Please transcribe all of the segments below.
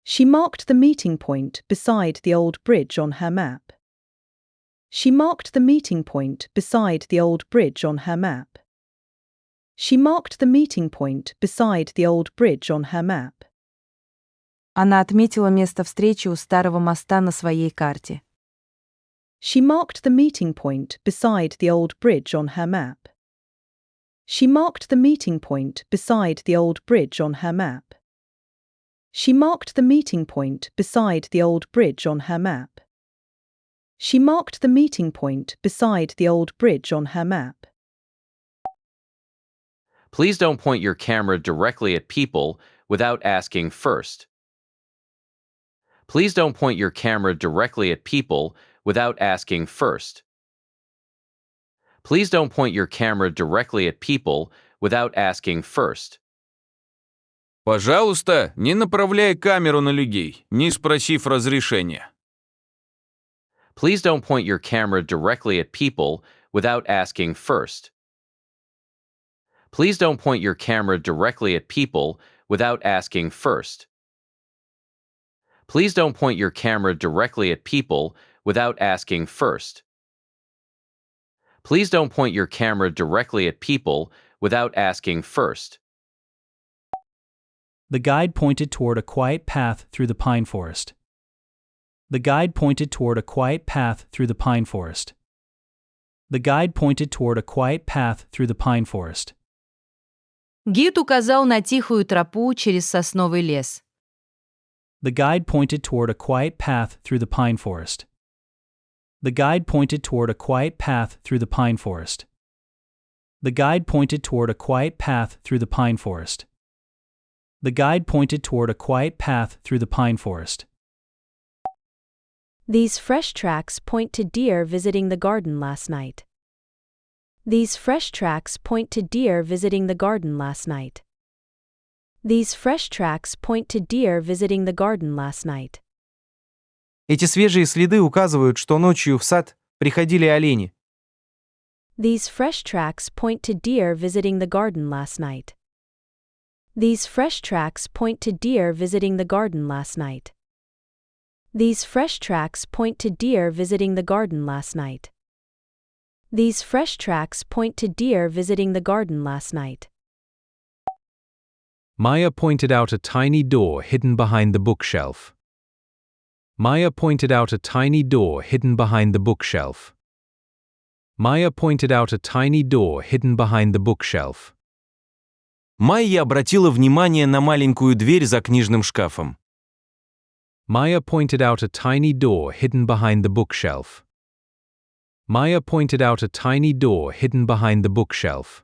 She marked the meeting point beside the old bridge on her map. She marked the meeting point beside the old bridge on her map. She marked the meeting point beside the old bridge on her map. Она отметила место встречи у старого моста на своей карте. She marked the meeting point beside the old bridge on her map. She marked the meeting point beside the old bridge on her map. She marked the meeting point beside the old bridge on her map. She marked the meeting point beside the old bridge on her map. Please don't point your camera directly at people without asking first. Please don't point your camera directly at people without asking first. Please don't point your camera directly at people without asking first. Пожалуйста, не направляй камеру на людей, не спросив разрешения. Please don't point your camera directly at people without asking first. Please don't point your camera directly at people without asking first. Please don't point your camera directly at people without asking first. Please don't point your camera directly at people without asking first. The guide pointed toward a quiet path through the pine forest. The guide pointed toward a quiet path through the pine forest. The guide pointed toward a quiet path through the pine forest. Гид указал на тихую тропу через сосновый лес. The guide pointed toward a quiet path through the pine forest. The guide pointed toward a quiet path through the pine forest. The guide pointed toward a quiet path through the pine forest. The guide pointed toward a quiet path through the pine forest. These fresh tracks point to deer visiting the garden last night. These fresh tracks point to deer visiting the garden last night. These fresh tracks point to deer visiting the garden last night. Эти свежие следы указывают, что ночью в сад приходили олени. These fresh tracks point to deer visiting the garden last night. These fresh tracks point to deer visiting the garden last night. These fresh tracks point to deer visiting the garden last night. These fresh tracks point to deer visiting the garden last night. Maya pointed out a tiny door hidden behind the bookshelf. Maya pointed out a tiny door hidden behind the bookshelf. Maya pointed out a tiny door hidden behind the bookshelf. Майя обратила внимание на маленькую дверь за книжным шкафом. Maya pointed out a tiny door hidden behind the bookshelf. Maya pointed out a tiny door hidden behind the bookshelf.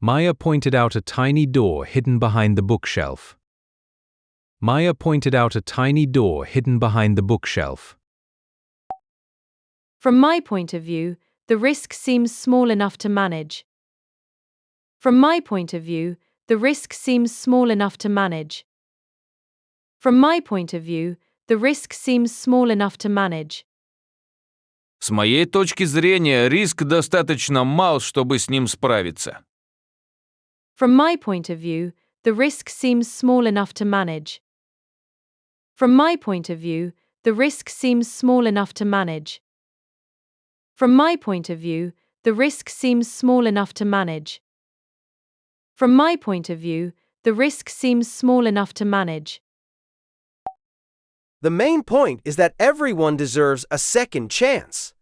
Maya pointed out a tiny door hidden behind the bookshelf. Maya pointed out a tiny door hidden behind the bookshelf. From my point of view, the risk seems small enough to manage. From my point of view, the risk seems small enough to manage. From my point of view, the risk seems small enough to manage. С моей точки зрения, риск достаточно мал, чтобы с ним справиться. From my point of view, the risk seems small enough to manage. From my point of view, the risk seems small enough to manage. From my point of view, the risk seems small enough to manage. From my point of view, the risk seems small enough to manage. The main point is that everyone deserves a second chance.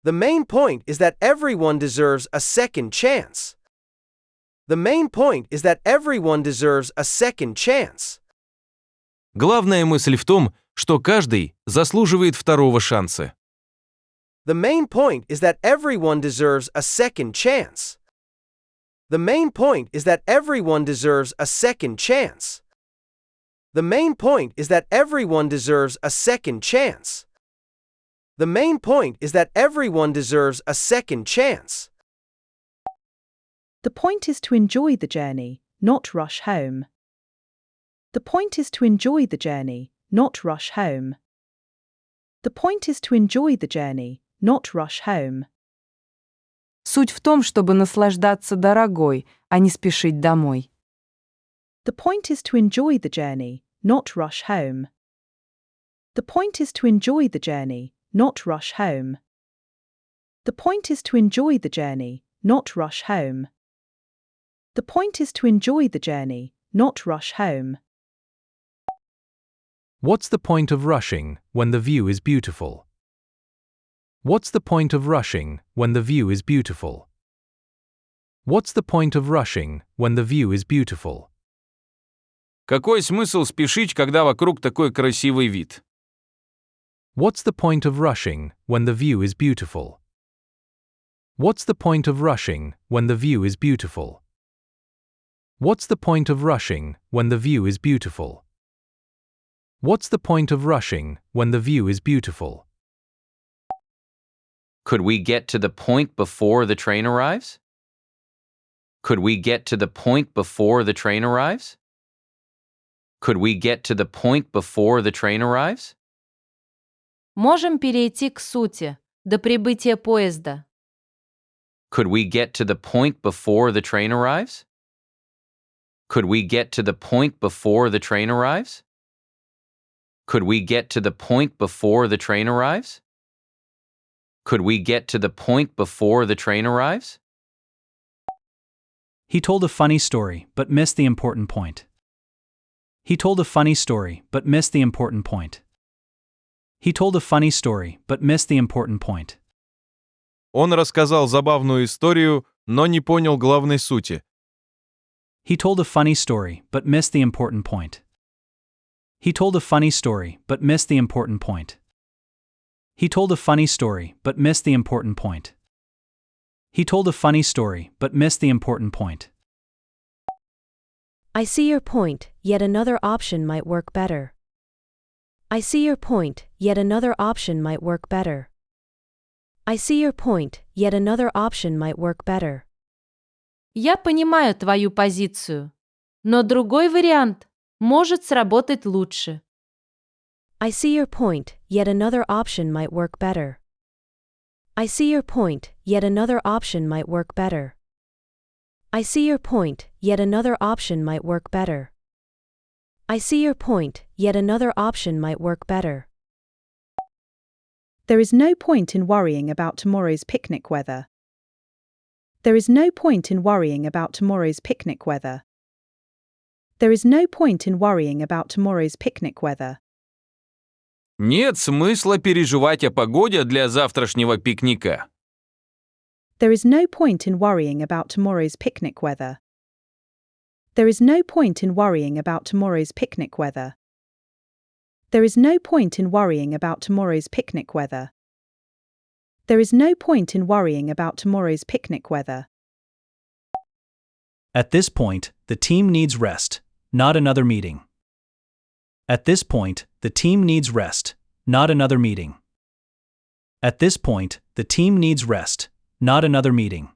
The main point is that everyone deserves a second chance. The main point is that everyone deserves a second chance. Главная мысль в том, что каждый заслуживает второго шанса. The main point is that everyone deserves a second chance. The main point is that everyone deserves a second chance. The main point is that everyone deserves a second chance. The main point is that everyone deserves a second chance. The point is to enjoy the journey, not rush home. The point is to enjoy the journey, not rush home. The point is to enjoy the journey, not rush home. Суть в том, чтобы наслаждаться дорогой, а не спешить домой. The point is to enjoy the journey, not rush home. The point is to enjoy the journey, not rush home. The point is to enjoy the journey, not rush home. The point is to enjoy the journey, not rush home. What's the point of rushing when the view is beautiful? What's the point of rushing when the view is beautiful? What's the point of rushing when the view is beautiful? Какой смысл спешить, когда вокруг такой красивый вид? What's the point of rushing when the view is beautiful? What's the point of rushing when the view is beautiful? What's the point of rushing when the view is beautiful? What's the point of rushing when the view is beautiful? Could we get to the point before the train arrives? Could we get to the point before the train arrives? Could we get to the point before the train arrives? Можем перейти к сути, до прибытия поезда. Could we get to the point before the train arrives? Could we get to the point before the train arrives? Could we get to the point before the train arrives? Could we get to the point before the train arrives? He told a funny story, but missed the important point. He told a funny story, but missed the important point. He told a funny story, but missed the important point. Он рассказал забавную историю, но не понял главной сути. He told a funny story, but missed the important point. He told a funny story, but missed the important point. He told a funny story, but missed the important point. He told a funny story, but missed the important point. I see your point, yet another option might work better. I see your point, yet another option might work better. I see your point, yet another option might work better. Я понимаю твою позицию, но другой вариант может сработать лучше. I see your point, yet another option might work better. I see your point, yet another option might work better. I see your point, yet another option might work better. I see your point, yet another option might work better. There is no point in worrying about tomorrow's picnic weather. There is no point in worrying about tomorrow's picnic weather. There is no point in worrying about tomorrow's picnic weather. Нет смысла переживать о погоде для завтрашнего пикника. There is no point in worrying about tomorrow's picnic weather. There is no point in worrying about tomorrow's picnic weather. There is no point in worrying about tomorrow's picnic weather. There is no point in worrying about tomorrow's picnic weather. At this point, the team needs rest, not another meeting. At this point, the team needs rest, not another meeting. At this point, the team needs rest, not another meeting.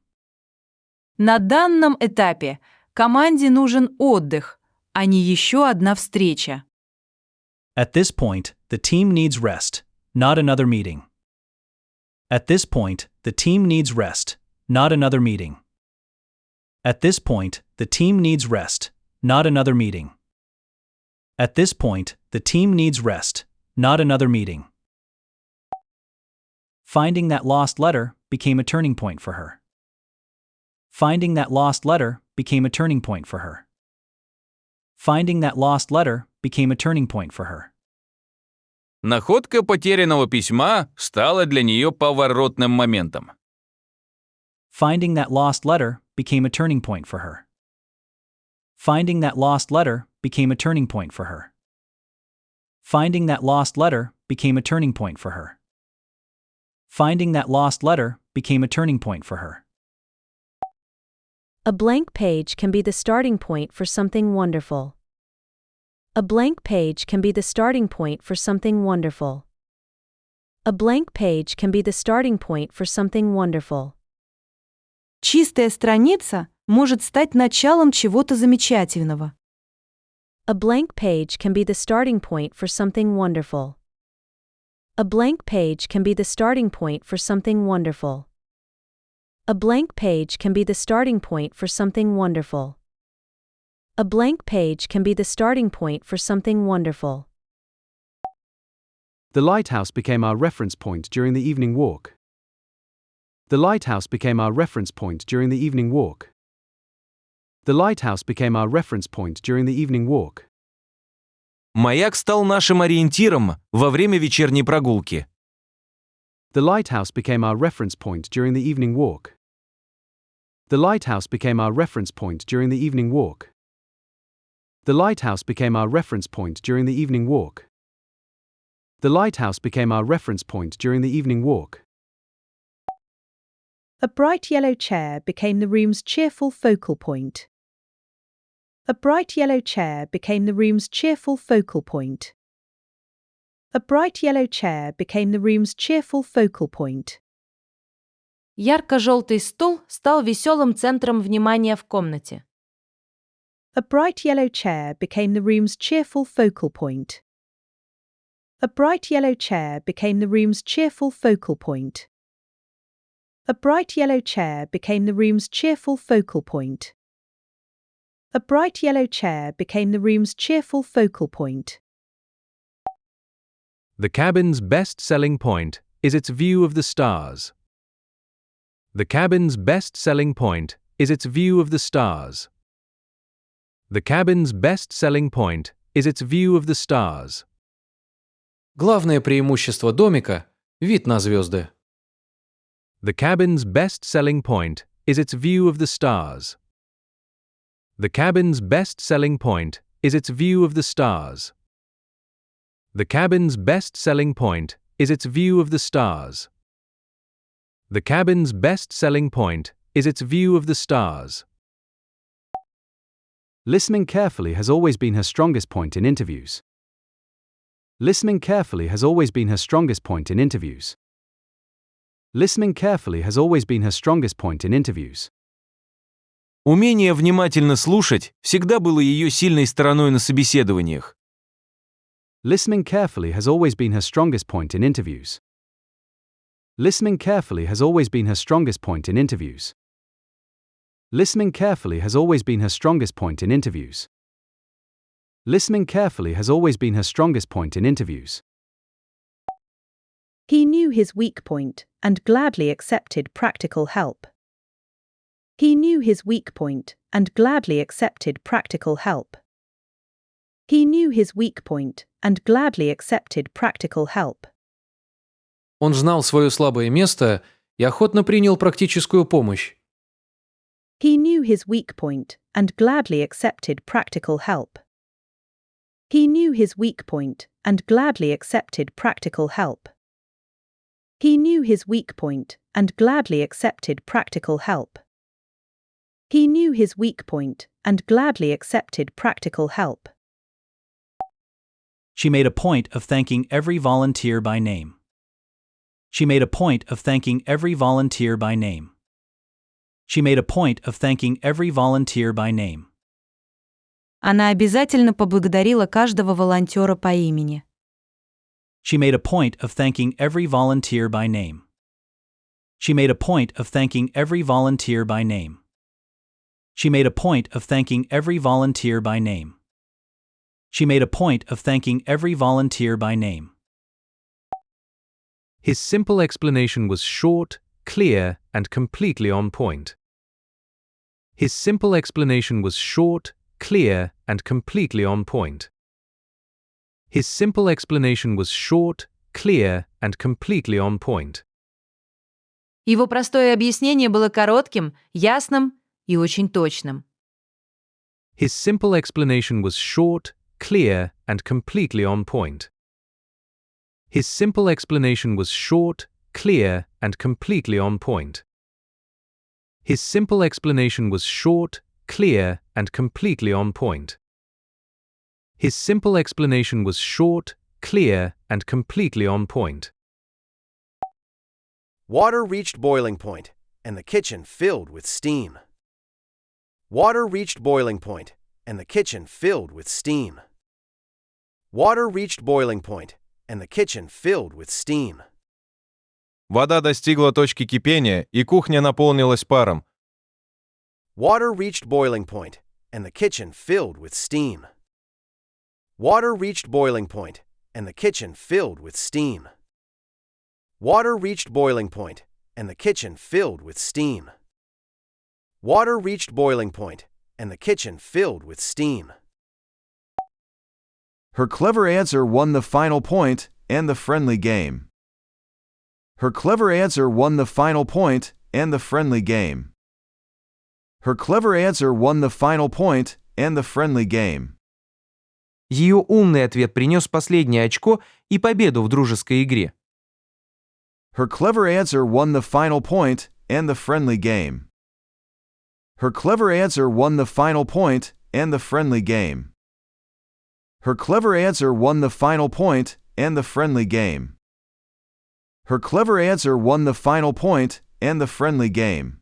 На данном этапе команде нужен отдых, а не еще одна встреча. At this point, the team needs rest, not another meeting. At this point, the team needs rest, not another meeting. At this point, the team needs rest, not another meeting. At this point, the team needs rest, not another meeting. Finding that lost letter became a turning point for her. Finding that lost letter became a turning point for her. Finding that lost letter became a turning point for her. Находка потерянного письма стала для нее поворотным моментом. Finding that lost letter became a turning point for her. Finding that lost letter became a turning point for her. Finding that lost letter became a turning point for her. Finding that lost letter became a turning point for her. A blank page can be the starting point for something wonderful. A blank page can be the starting point for something wonderful. A blank page can be the starting point for something wonderful. Чистая страница может стать началом чего-то замечательного. A blank page can be the starting point for something wonderful. A blank page can be the starting point for something wonderful. A blank page can be the starting point for something wonderful. A blank page can be the starting point for something wonderful. The lighthouse became our reference point during the evening walk. The lighthouse became our reference point during the evening walk. The lighthouse became our reference point during the evening walk. Маяк стал нашим ориентиром во время вечерней прогулки. The lighthouse became our reference point during the evening walk. The lighthouse became our reference point during the evening walk. The lighthouse became our reference point during the evening walk. The lighthouse became our reference point during the evening walk. A bright yellow chair became the room's cheerful focal point. A bright yellow chair became the room's cheerful focal point. A bright yellow chair became the room's cheerful focal point. Ярко-желтый стул стал веселым центром внимания в комнате. A bright yellow chair became the room's cheerful focal point. A bright yellow chair became the room's cheerful focal point. A bright yellow chair became the room's cheerful focal point. A bright yellow chair became the room's cheerful focal point. The cabin's best selling point is its view of the stars. The cabin's best selling point is its view of the stars. The cabin's best selling point is its view of the stars. Главное преимущество домика – вид на звезды. The cabin's best selling point is its view of the stars. The cabin's best selling point is its view of the stars. The cabin's best selling point is its view of the stars. The cabin's best selling point is its view of the stars. Listening carefully has always been her strongest point in interviews. Listening carefully has always been her strongest point in interviews. Listening carefully has always been her strongest point in interviews. Умение внимательно слушать всегда было ее сильной стороной на собеседованиях. Listening carefully has always been her strongest point in interviews. Listening carefully has always been her strongest point in interviews. Listening carefully has always been her strongest point in interviews. Listening carefully has always been her strongest point in interviews. He knew his weak point and gladly accepted practical help. He knew his weak point and gladly accepted practical help. He knew his weak point and gladly accepted practical help. Он знал свое слабое место и охотно принял практическую помощь. He knew his weak point and gladly accepted practical help. He knew his weak point and gladly accepted practical help. He knew his weak point and gladly accepted practical help. He knew his weak point and gladly accepted practical help. She made a point of thanking every volunteer by name. She made a point of thanking every volunteer by name. She made a point of thanking every volunteer by name. Она обязательно поблагодарила каждого волонтера по имени. She made a point of thanking every volunteer by name. She made a point of thanking every volunteer by name. She made a point of thanking every volunteer by name. She made a point of thanking every volunteer by name. His simple explanation was short, clear, and completely on point. His simple explanation was short, clear, and completely on point. His simple explanation was short, clear, and completely on point. Его простое объяснение было коротким, ясным и очень точным. His simple explanation was short, clear, and completely on point. His simple explanation was short, clear, and completely on point. His simple explanation was short, clear, and completely on point. His simple explanation was short, clear, and completely on point. Water reached boiling point, and the kitchen filled with steam. Water reached boiling point, and the kitchen filled with steam. Water reached boiling point, and the kitchen filled with steam. Вода достигла точки кипения, и кухня наполнилась паром. Water reached boiling point, and the kitchen filled with steam. Water reached boiling point, and the kitchen filled with steam. Water reached boiling point, and the kitchen filled with steam. Water reached boiling point, and the kitchen filled with steam. Her clever answer won the final point and the friendly game. Her clever answer won the final point and the friendly game. Her clever answer won the final point and the friendly game. Ее умный ответ принес последнее очко и победу в дружеской игре. Her clever answer won the final point and the friendly game. Her clever answer won the final point and the friendly game. Her clever answer won the final point and the friendly game. Her clever answer won the final point and the friendly game.